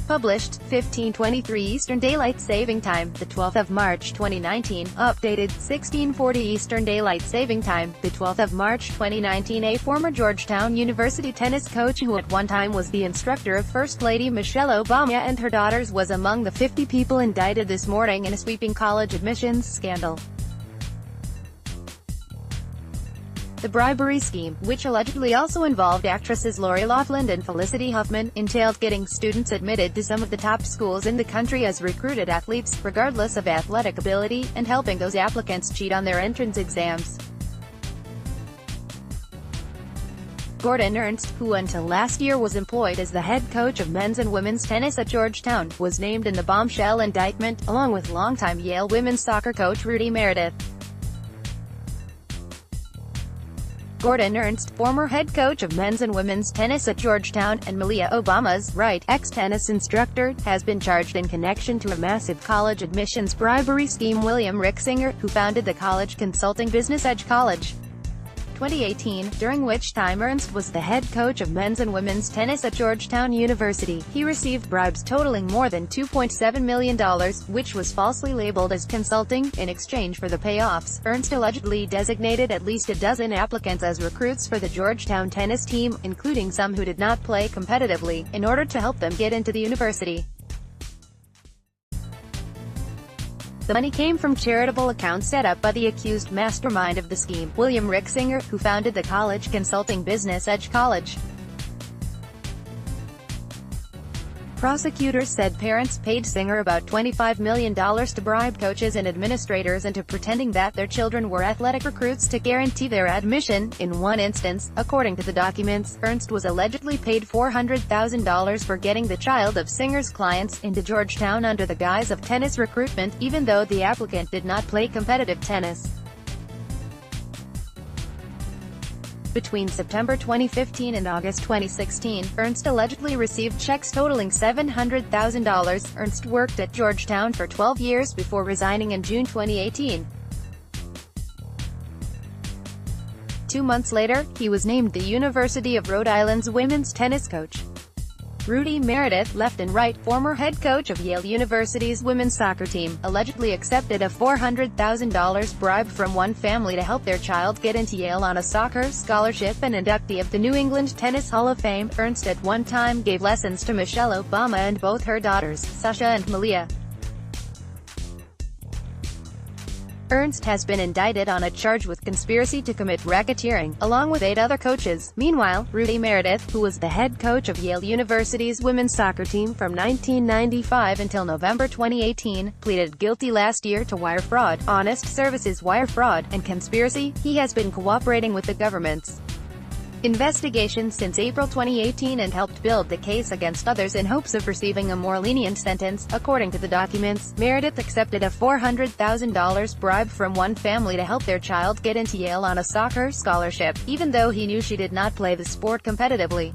Published, 15:23 Eastern Daylight Saving Time, the 12th of March 2019. Updated, 16:40 Eastern Daylight Saving Time, the 12th of March 2019. A former Georgetown University tennis coach who at one time was the instructor of First Lady Michelle Obama and her daughters was among the 50 people indicted this morning in a sweeping college admissions scandal. The bribery scheme, which allegedly also involved actresses Laughlin and Felicity Huffman, entailed getting students admitted to some of the top schools in the country as recruited athletes, regardless of athletic ability, and helping those applicants cheat on their entrance exams. Gordon Ernst, who until last year was employed as the head coach of men's and women's tennis at Georgetown, was named in the bombshell indictment, along with longtime Yale women's soccer coach Rudy Meredith. Gordon Ernst, former head coach of men's and women's tennis at Georgetown, and Malia, Obama's ex-tennis instructor, has been charged in connection to a massive college admissions bribery scheme. William Rixinger, who founded the college consulting business Edge College, 2018, during which time Ernst was the head coach of men's and women's tennis at Georgetown University. He received bribes totaling more than $2.7 million, which was falsely labeled as consulting, in exchange for the payoffs. Ernst allegedly designated at least a dozen applicants as recruits for the Georgetown tennis team, including some who did not play competitively, in order to help them get into the university. The money came from charitable accounts set up by the accused mastermind of the scheme, William Rixinger, who founded the college consulting business Edge College. Prosecutors said parents paid Singer about $25 million to bribe coaches and administrators into pretending that their children were athletic recruits to guarantee their admission. In one instance, according to the documents, Ernst was allegedly paid $400,000 for getting the child of Singer's clients into Georgetown under the guise of tennis recruitment, even though the applicant did not play competitive tennis. Between September 2015 and August 2016, Ernst allegedly received checks totaling $700,000. Ernst worked at Georgetown for 12 years before resigning in June 2018. 2 months later, he was named the University of Rhode Island's women's tennis coach. Rudy Meredith, left and right, former head coach of Yale University's women's soccer team, allegedly accepted a $400,000 bribe from one family to help their child get into Yale on a soccer scholarship. An inductee of the New England Tennis Hall of Fame, Ernst at one time gave lessons to Michelle Obama and both her daughters, Sasha and Malia. Ernst has been indicted on a charge with conspiracy to commit racketeering, along with 8 other coaches. Meanwhile, Rudy Meredith, who was the head coach of Yale University's women's soccer team from 1995 until November 2018, pleaded guilty last year to wire fraud, honest services wire fraud, and conspiracy. He has been cooperating with the government's investigation since April 2018 and helped build the case against others in hopes of receiving a more lenient sentence. According to the documents, Meredith accepted a $400,000 bribe from one family to help their child get into Yale on a soccer scholarship, even though he knew she did not play the sport competitively.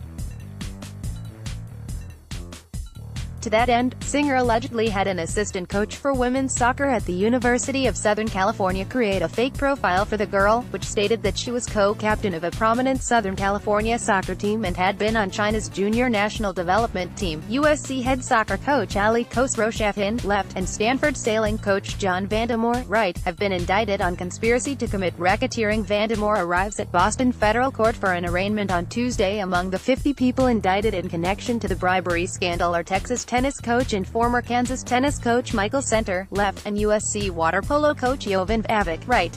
To that end, Singer allegedly had an assistant coach for women's soccer at the University of Southern California create a fake profile for the girl, which stated that she was co-captain of a prominent Southern California soccer team and had been on China's junior national development team. USC head soccer coach Ali Khosrowshahin, left, and Stanford sailing coach John Vandemore, right, have been indicted on conspiracy to commit racketeering. Vandemore arrives at Boston federal court for an arraignment on Tuesday. Among the 50 people indicted in connection to the bribery scandal are Texas tennis coach and former Kansas tennis coach Michael Center, left, and USC water polo coach Jovan Avic, right.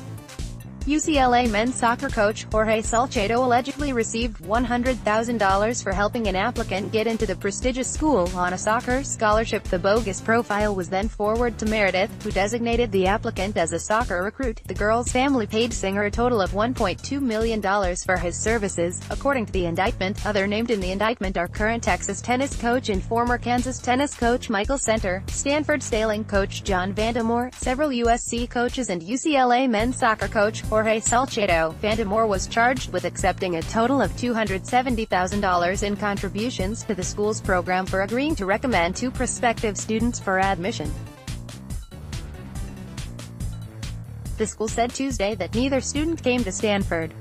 UCLA men's soccer coach Jorge Salcedo allegedly received $100,000 for helping an applicant get into the prestigious school on a soccer scholarship. The bogus profile was then forwarded to Meredith, who designated the applicant as a soccer recruit. The girl's family paid Singer a total of $1.2 million for his services, according to the indictment. Other named in the indictment are current Texas tennis coach and former Kansas tennis coach Michael Center, Stanford sailing coach John Vandemore, several USC coaches, and UCLA men's soccer coach Jorge Salcedo. Vandemore was charged with accepting a total of $270,000 in contributions to the school's program for agreeing to recommend 2 prospective students for admission. The school said Tuesday that neither student came to Stanford.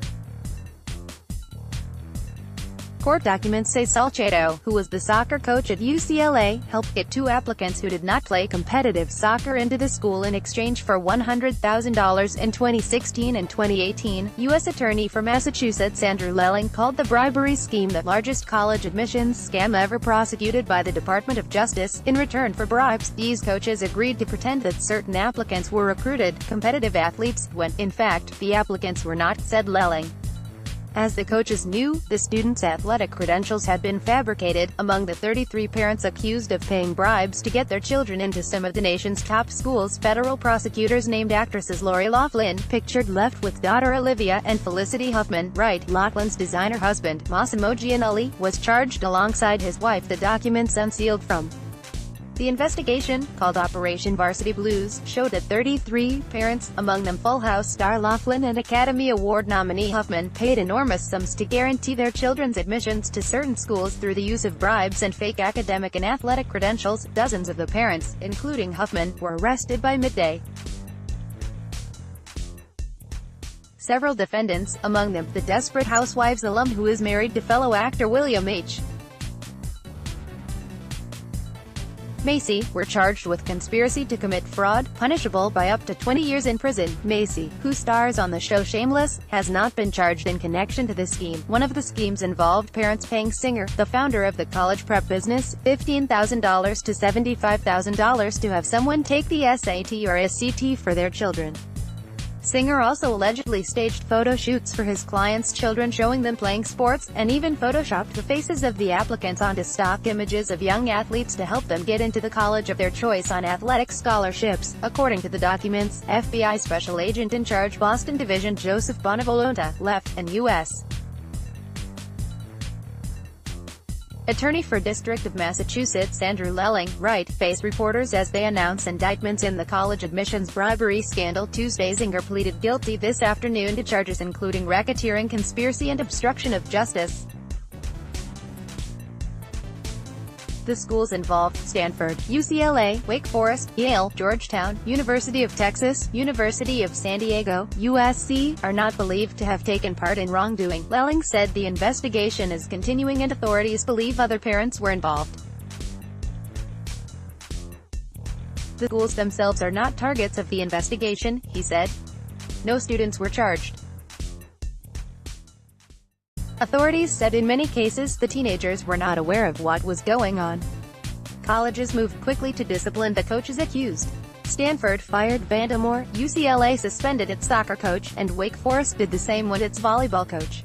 Court documents say Salcedo, who was the soccer coach at UCLA, helped get 2 applicants who did not play competitive soccer into the school in exchange for $100,000 in 2016 and 2018. U.S. Attorney for Massachusetts Andrew Lelling called the bribery scheme the largest college admissions scam ever prosecuted by the Department of Justice. In return for bribes, these coaches agreed to pretend that certain applicants were recruited competitive athletes, when, in fact, the applicants were not, said Lelling. As the coaches knew, the students' athletic credentials had been fabricated. Among the 33 parents accused of paying bribes to get their children into some of the nation's top schools, federal prosecutors named actresses Lori Laughlin, pictured left with daughter Olivia, and Felicity Huffman, right. Laughlin's designer husband, Massimo Gianelli, was charged alongside his wife. The documents unsealed from the investigation, called Operation Varsity Blues, showed that 33 parents, among them Full House star Laughlin and Academy Award nominee Huffman, paid enormous sums to guarantee their children's admissions to certain schools through the use of bribes and fake academic and athletic credentials. Dozens of the parents, including Huffman, were arrested by midday. Several defendants, among them the Desperate Housewives alum who is married to fellow actor William H. Macy, were charged with conspiracy to commit fraud, punishable by up to 20 years in prison. Macy, who stars on the show Shameless, has not been charged in connection to the scheme. One of the schemes involved parents paying Singer, the founder of the college prep business, $15,000 to $75,000 to have someone take the SAT or SCT for their children. Singer also allegedly staged photo shoots for his clients' children showing them playing sports, and even photoshopped the faces of the applicants onto stock images of young athletes to help them get into the college of their choice on athletic scholarships. According to the documents, FBI Special Agent in Charge Boston Division Joseph Bonavolonta, left, and U.S. Attorney for District of Massachusetts Andrew Lelling, right, face reporters as they announce indictments in the college admissions bribery scandal Tuesday. Singer pleaded guilty this afternoon to charges including racketeering, conspiracy and obstruction of justice. The schools involved: Stanford, UCLA, Wake Forest, Yale, Georgetown, University of Texas, University of San Diego, USC, are not believed to have taken part in wrongdoing. Lelling said the investigation is continuing and authorities believe other parents were involved. The schools themselves are not targets of the investigation, he said. No students were charged. Authorities said in many cases the teenagers were not aware of what was going on. Colleges moved quickly to discipline the coaches accused. Stanford fired Vandemore, UCLA suspended its soccer coach, and Wake Forest did the same with its volleyball coach.